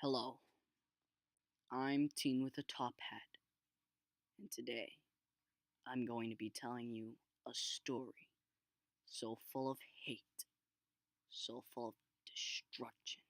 Hello, I'm Teen with a Top Hat, and today I'm going to be telling you a story so full of hate, so full of destruction,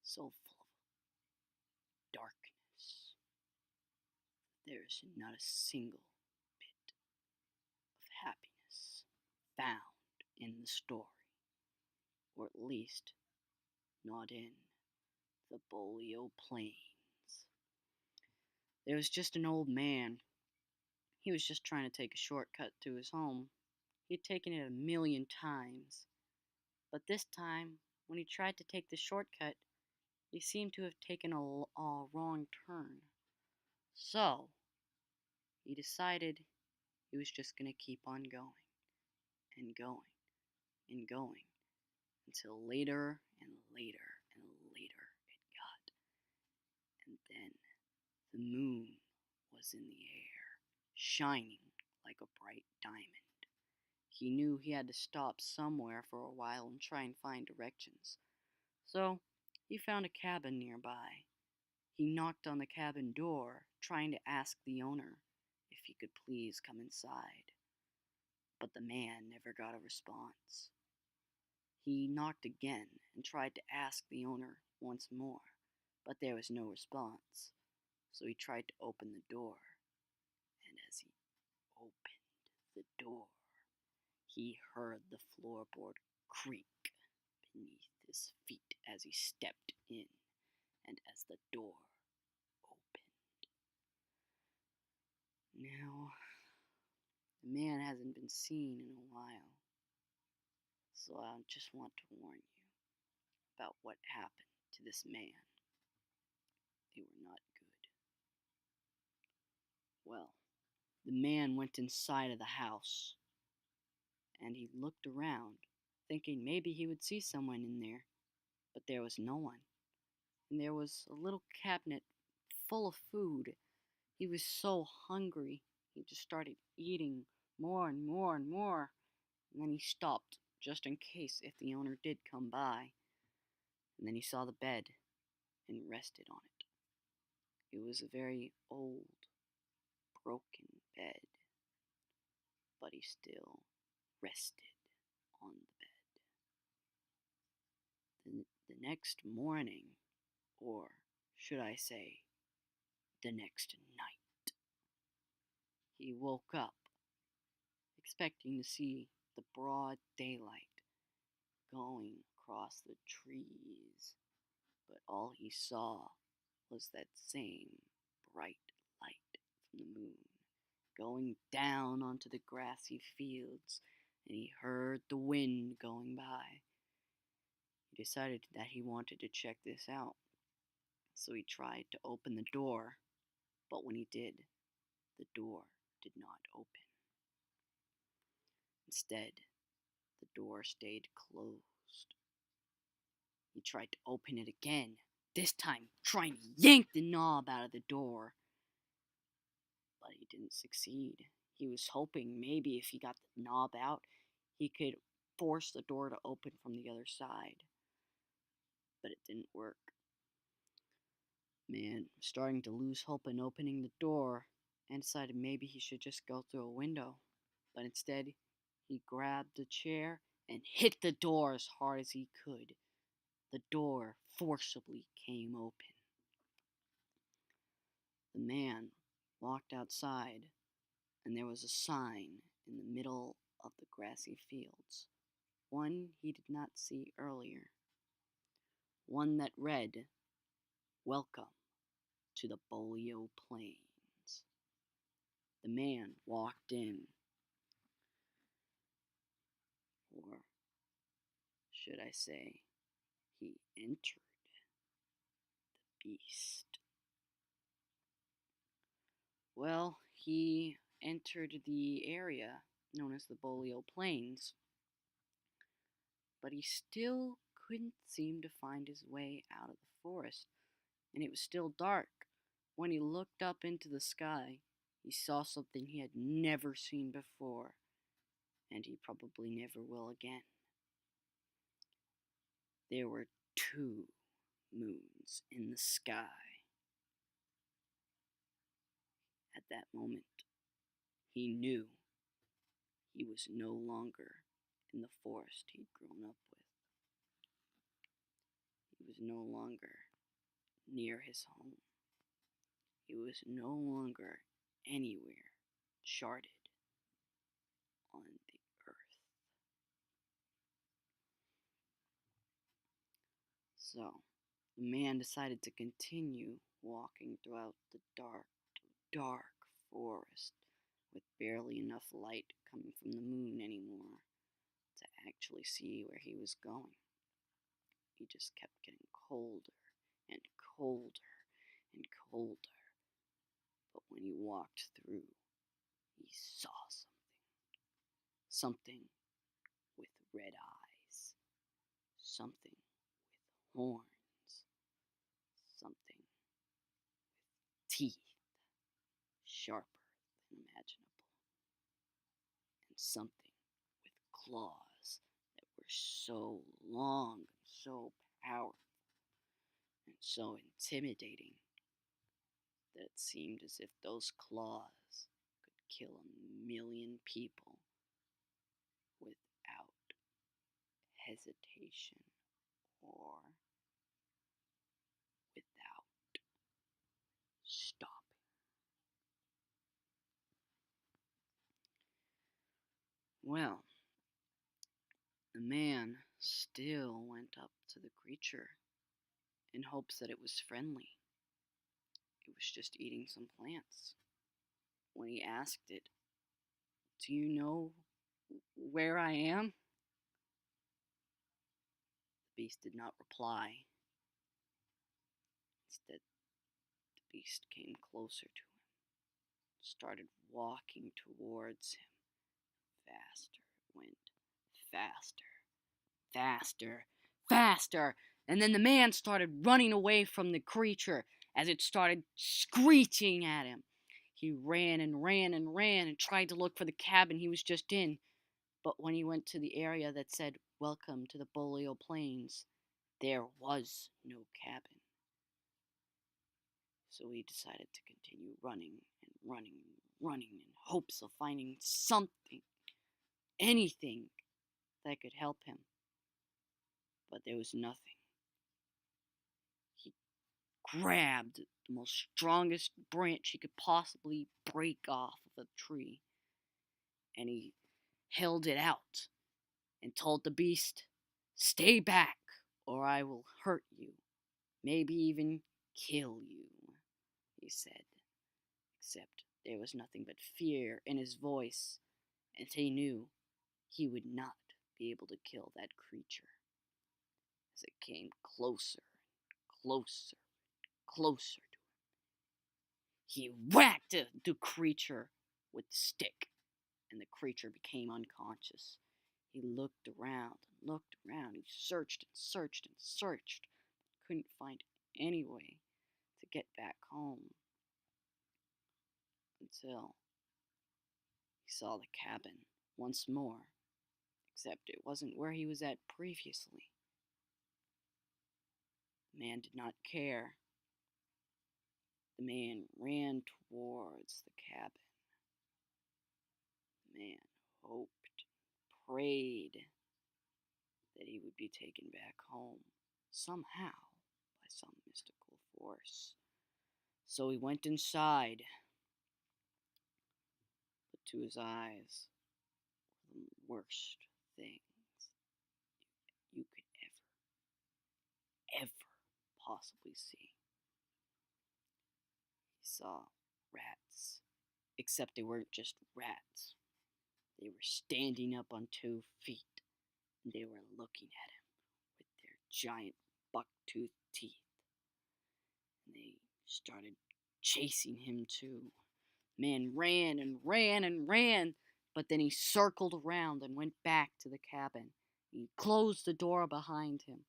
so full of darkness. There's not a single bit of happiness found in the story, or at least not in the Bolio Plains. There was just an old man. He was just trying to take a shortcut to his home. He'd taken it a million times, but this time, when he tried to take the shortcut, he seemed to have taken a wrong turn. So, he decided he was just going to keep on going and going and going until later and later and later it got. And then the moon was in the air, shining like a bright diamond. He knew he had to stop somewhere for a while and try and find directions. So, he found a cabin nearby. He knocked on the cabin door, trying to ask the owner if he could please come inside. But the man never got a response. He knocked again and tried to ask the owner once more, but there was no response. So he tried to open the door, and as he opened the door, he heard the floorboard creak beneath his feet as he stepped in, and as the door opened. Now, the man hasn't been seen in a while, so I just want to warn you about what happened to this man. They were not good. Well, the man went inside of the house, and he looked around, thinking maybe he would see someone in there, but there was no one. And there was a little cabinet full of food. He was so hungry, he just started eating more and more and more, and then he stopped just in case if the owner did come by. And then he saw the bed and rested on it. It was a very old, broken bed, but he still rested on the bed. The next morning, or should I say, the next night, he woke up expecting to see the broad daylight going across the trees, but all he saw was that same bright light from the moon going down onto the grassy fields, and he heard the wind going by. He decided that he wanted to check this out, so he tried to open the door, but when he did, the door did not open. Instead, the door stayed closed. He tried to open it again, this time trying to yank the knob out of the door, but he didn't succeed. He was hoping maybe if he got the knob out, he could force the door to open from the other side. But it didn't work. Man, starting to lose hope in opening the door, and decided maybe he should just go through a window. But instead, he grabbed a chair and hit the door as hard as he could. The door forcibly came open. The man walked outside, and there was a sign in the middle of the grassy fields, one he did not see earlier, one that read, "Welcome to the Bolio Plains." The man walked in, or should I say, he entered the beast. Well, he entered the area known as the Bolio Plains, but he still couldn't seem to find his way out of the forest, and it was still dark. When he looked up into the sky, he saw something he had never seen before, and he probably never will again. There were two moons in the sky. At that moment, he knew he was no longer in the forest he'd grown up with. He was no longer near his home. He was no longer anywhere charted on the earth. So, the man decided to continue walking throughout the dark, dark forest with barely enough light coming from the moon anymore to actually see where he was going. He just kept getting colder and colder and colder. But when he walked through, he saw something. Something with red eyes. Something with horns. Something with teeth sharper than imaginable. And something with claws that were so long and so powerful and so intimidating that it seemed as if those claws could kill 1,000,000 people without hesitation or without stopping. Well, the man still went up to the creature in hopes that it was friendly. It was just eating some plants. When he asked it, "Do you know where I am?" The beast did not reply. Instead, the beast came closer to him, started walking towards him. Faster it went, faster, faster, faster, and then the man started running away from the creature as it started screeching at him. He ran and ran and ran and tried to look for the cabin he was just in, but when he went to the area that said, "Welcome to the Bolio Plains," there was no cabin. So he decided to continue running and running and running in hopes of finding something, anything that could help him. But there was nothing. He grabbed the most strongest branch he could possibly break off of a tree, and he held it out and told the beast, "Stay back, or I will hurt you, maybe even kill you," he said. Except there was nothing but fear in his voice, and he knew he would not be able to kill that creature. As it came closer, closer, closer to him, he whacked the creature with the stick, and the creature became unconscious. He looked around and looked around. He searched and searched and searched. Couldn't find any way to get back home until he saw the cabin once more, except it wasn't where he was at previously. The man did not care. The man ran towards the cabin. The man hoped, prayed that he would be taken back home somehow by some mystical force. So he went inside, but to his eyes were the worst things you could ever possibly see. He saw rats, except they weren't just rats. They were standing up on 2 feet, and they were looking at him with their giant buck-toothed teeth. And they started chasing him too. Man ran and ran and ran, but then he circled around and went back to the cabin. He closed the door behind him.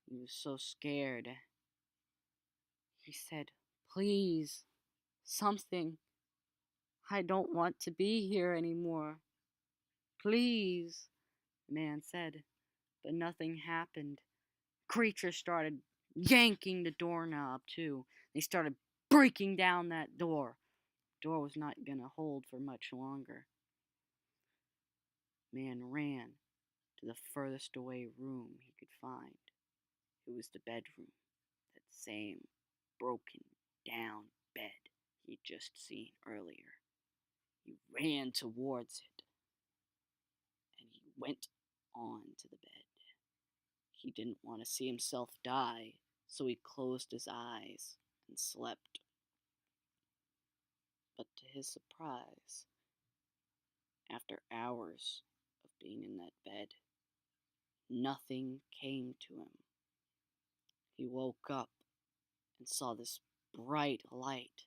He was so scared. He said, "Please, something. I don't want to be here anymore. Please," the man said, but nothing happened. creatures started yanking the doorknob too. They started breaking down that door. The door was not gonna hold for much longer. Man ran to the furthest away room he could find. It was the bedroom, that same broken down bed he'd just seen earlier. He ran towards it and he went on to the bed. He didn't want to see himself die, so he closed his eyes and slept. But to his surprise, after hours of being in that bed, nothing came to him. He woke up and saw this bright light,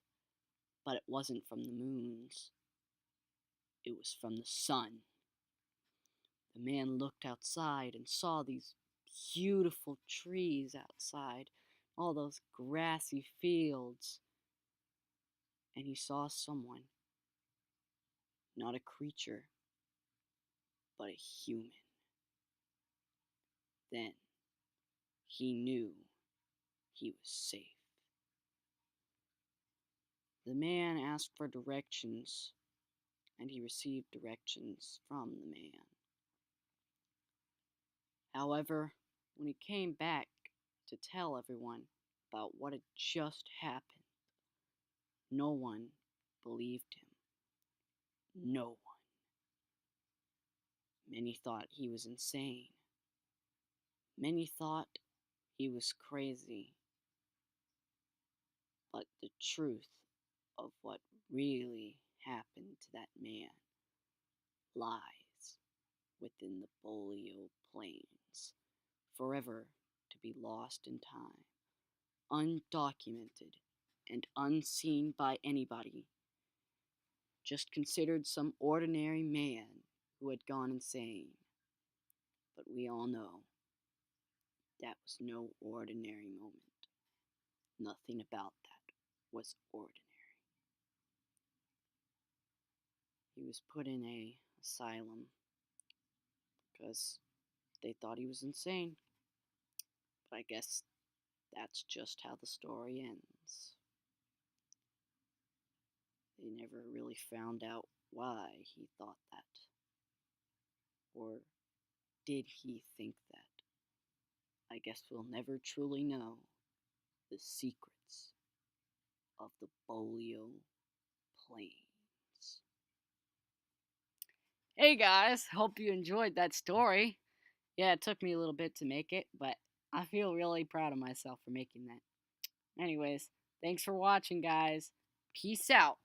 but it wasn't from the moons. It was from the sun. The man looked outside and saw these beautiful trees outside, all those grassy fields, and he saw someone, not a creature, but a human. Then he knew he was safe. The man asked for directions, and he received directions from the man. However, when he came back to tell everyone about what had just happened, no one believed him. No one. Many thought he was insane. Many thought he was crazy. But the truth of what really happened to that man lies within the Bolio plains, forever to be lost in time, undocumented and unseen by anybody, just considered some ordinary man who had gone insane. But we all know that was no ordinary moment. Nothing about that was ordinary. He was put in a asylum because they thought he was insane. But I guess that's just how the story ends. They never really found out why he thought that. Or did he think that? I guess we'll never truly know the secrets of the Bolio Plains. Hey guys, hope you enjoyed that story. Yeah, it took me a little bit to make it, but I feel really proud of myself for making that. Anyways, thanks for watching, guys. Peace out.